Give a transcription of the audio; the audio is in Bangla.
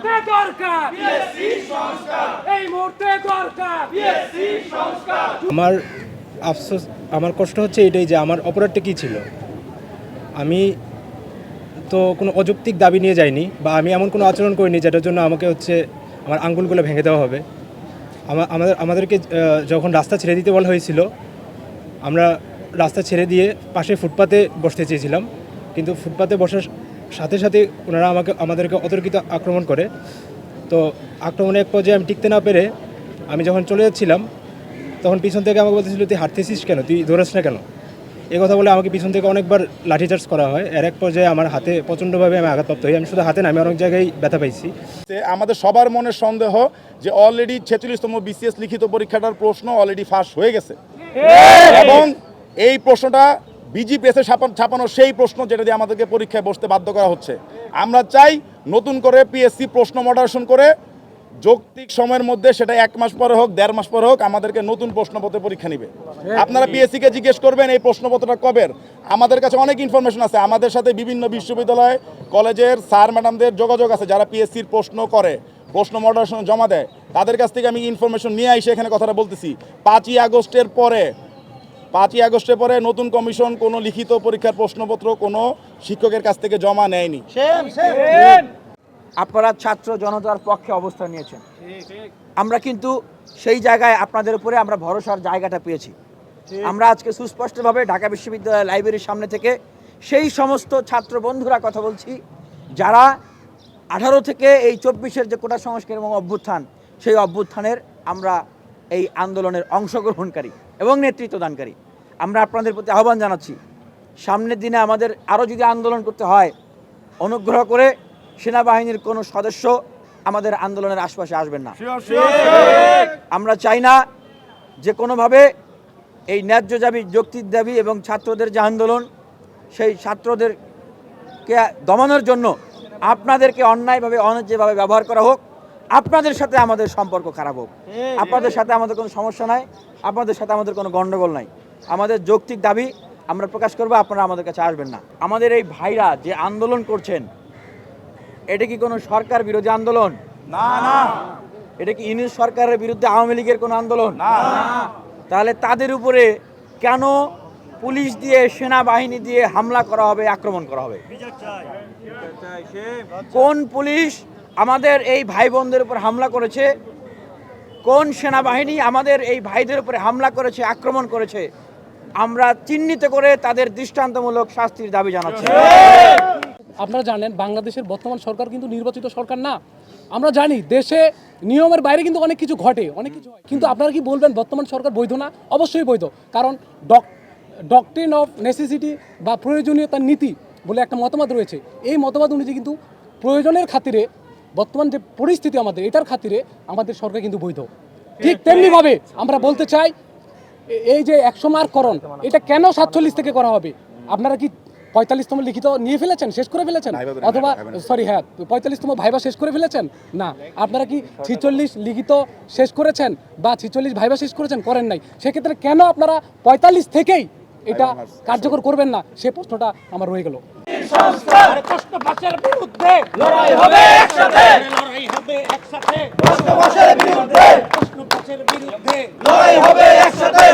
মুহূর্তে দরকার বিএসসি সংস্কার, এই মুহূর্তে দরকার বিএসসি সংস্কার। আমার আফসোস, আমার কষ্ট হচ্ছে এটাই যে আমার অপরাধটা কী ছিল। আমি তো কোনো অযৌক্তিক দাবি নিয়ে যাইনি, বা আমি এমন কোনো আচরণ করিনি যেটার জন্য আমাকে আমার আঙ্গুলগুলো ভেঙে দেওয়া হবে। আমাদেরকে যখন রাস্তা ছেড়ে দিতে বলা হয়েছিল, আমরা রাস্তা ছেড়ে দিয়ে পাশে ফুটপাতে বসতে চেয়েছিলাম, কিন্তু ফুটপাতে বসার সাথে সাথে ওনারা আমাদেরকে অতর্কিত আক্রমণ করে। তো আক্রমণের এক পর্যায়ে আমি টিকতে না পেরে আমি যখন চলে যাচ্ছিলাম, তখন পিছন থেকে আমাকে বলতেছিল, তুই হাঁটতেছিস কেন, তুই দৌড়াস না কেন, এই কথা বলে আমাকে পিছন থেকে অনেকবার লাঠিচার্জ করা হয়। এর এক পর্যায়ে আমার হাতে প্রচণ্ডভাবে আমি আঘাতপ্রাপ্ত হই। আমি শুধু হাতে না, আমি অনেক জায়গায় ব্যথা পাইছি। আমাদের সবার মনে সন্দেহ যে অলরেডি 46তম বিসিএস লিখিত পরীক্ষাটার প্রশ্ন অলরেডি ফাঁস হয়ে গেছে, এবং এই প্রশ্নটা বিজিপিএসে ছাপানো সেই প্রশ্ন যেটা দিয়ে আমাদেরকে পরীক্ষায় বসতে বাধ্য করা হচ্ছে। আমরা চাই নতুন করে পিএসসি প্রশ্ন মডারেশন করে যৌক্তিক সময়ের মধ্যে, সেটা 1 মাস পরে হোক 1.5 মাস পরে হোক, আমাদেরকে নতুন প্রশ্নপত্রে পরীক্ষা নিবে। আপনারা পিএসসিকে জিজ্ঞেস করবেন এই প্রশ্নপত্রটা কবের। আমাদের কাছে অনেক ইনফরমেশন আছে, আমাদের সাথে বিভিন্ন বিশ্ববিদ্যালয় কলেজের স্যার ম্যাডামদের যোগাযোগ আছে যারা পিএসসির প্রশ্ন করে, প্রশ্ন মডারেশন জমা দেয়। তাদের কাছ থেকে আমি ইনফরমেশন নিয়ে এসে এখানে কথাটা বলতেছি। 5ই আগস্টের পরে নতুন কমিশন কোনো লিখিত পরীক্ষার প্রশ্নপত্র কোনো শিক্ষকের কাছ থেকে জমা নেয়নি। আপনারা ছাত্র জনতার পক্ষে অবস্থান নিয়েছেন, আমরা কিন্তু সেই জায়গায় আপনাদের উপরে আমরা ভরসার জায়গাটা পেয়েছি। আমরা আজকে সুস্পষ্টভাবে ঢাকা বিশ্ববিদ্যালয় লাইব্রেরির সামনে থেকে সেই সমস্ত ছাত্র বন্ধুরা কথা বলছি যারা 18 থেকে এই 24-এর যে কোটা সংস্কার এবং অভ্যুত্থান, সেই অভ্যুত্থানের আমরা এই আন্দোলনের অংশগ্রহণকারী এবং নেতৃত্বদানকারী। আমরা আপনাদের প্রতি আহ্বান জানাচ্ছি, সামনের দিনে আমাদের আরও যদি আন্দোলন করতে হয়, অনুগ্রহ করে সেনাবাহিনীর কোনো সদস্য আমাদের আন্দোলনের আশপাশে আসবেন না। আমরা চাই না যে কোনোভাবে এই ন্যায্য দাবি, যৌক্তিক দাবি এবং ছাত্রদের যে আন্দোলন, সেই ছাত্রদেরকে দমানোর জন্য আপনাদেরকে অন্যায়ভাবে অন্যায্যভাবে ব্যবহার করা হোক, আপনাদের সাথে আমাদের সম্পর্ক খারাপ হোক। আপনাদের সাথে আমাদের কোনো সমস্যা নাই, আপনাদের সাথে আমাদের কোনো গণ্ডগোল নাই। আমাদের যৌক্তিক দাবি আমরা প্রকাশ করব, আপনারা আমাদের কাছে আসবেন না। আমাদের এই ভাইরা যে আন্দোলন করছেন, এটা কি কোনো সরকার বিরোধী আন্দোলন? না না। এটা কি ইউনিট সরকারের বিরুদ্ধে আওয়ামী লীগের কোনো আন্দোলন? না। তাহলে তাদের উপরে কেন পুলিশ দিয়ে, সেনাবাহিনী দিয়ে হামলা করা হবে, আক্রমণ করা হবে? কোন পুলিশ আমাদের এই ভাই বোনদের উপর হামলা করেছে? কোন সেনাবাহিনী আমাদের এই ভাইদের উপরে হামলা করেছে, আক্রমণ করেছে? আমরা চিহ্নিত করে তাদের দৃষ্টান্তমূলক শাস্তির দাবি জানাচ্ছি। আপনারা জানেন বাংলাদেশের বর্তমান সরকার কিন্তু নির্বাচিত সরকার না। আমরা জানি দেশে নিয়মের বাইরে কিন্তু অনেক কিছু ঘটে, অনেক কিছু হয়, কিন্তু আপনারা কি বলবেন বর্তমান সরকার বৈধ না? অবশ্যই বৈধ, কারণ ডক্ট্রিন অফ নেসেসিটি বা প্রয়োজনীয়তার নীতি বলে একটা মতবাদ রয়েছে। এই মতবাদ অনুযায়ী কিন্তু প্রয়োজনের খাতিরে, বর্তমান যে পরিস্থিতি আমাদের, এটার খাতিরে আমাদের সরকার কিন্তু বৈধ। ঠিক তেমনিভাবে আমরা বলতে চাই, এই যে 100 মার্ককরণ, এটা কেন 47 থেকে করা হবে? আপনারা কি 45তম লিখিত নিয়ে ফেলেছেন, শেষ করে ফেলেছেন? অথবা 45তম ভাইবা শেষ করে ফেলেছেন? না। আপনারা কি 46 লিখিত শেষ করেছেন বা 46 ভাইবা শেষ করেছেন? করেন নাই। সেক্ষেত্রে কেন আপনারা 45 থেকেই এটা কার্যকর করবেন না? সে প্রশ্নটা আমার রয়ে গেল। প্রশ্নপত্রের বিরুদ্ধে লড়াই হবে একসাথে, লড়াই হবে একসাথে, প্রশ্নপত্রের বিরুদ্ধে লড়াই হবে একসাথে।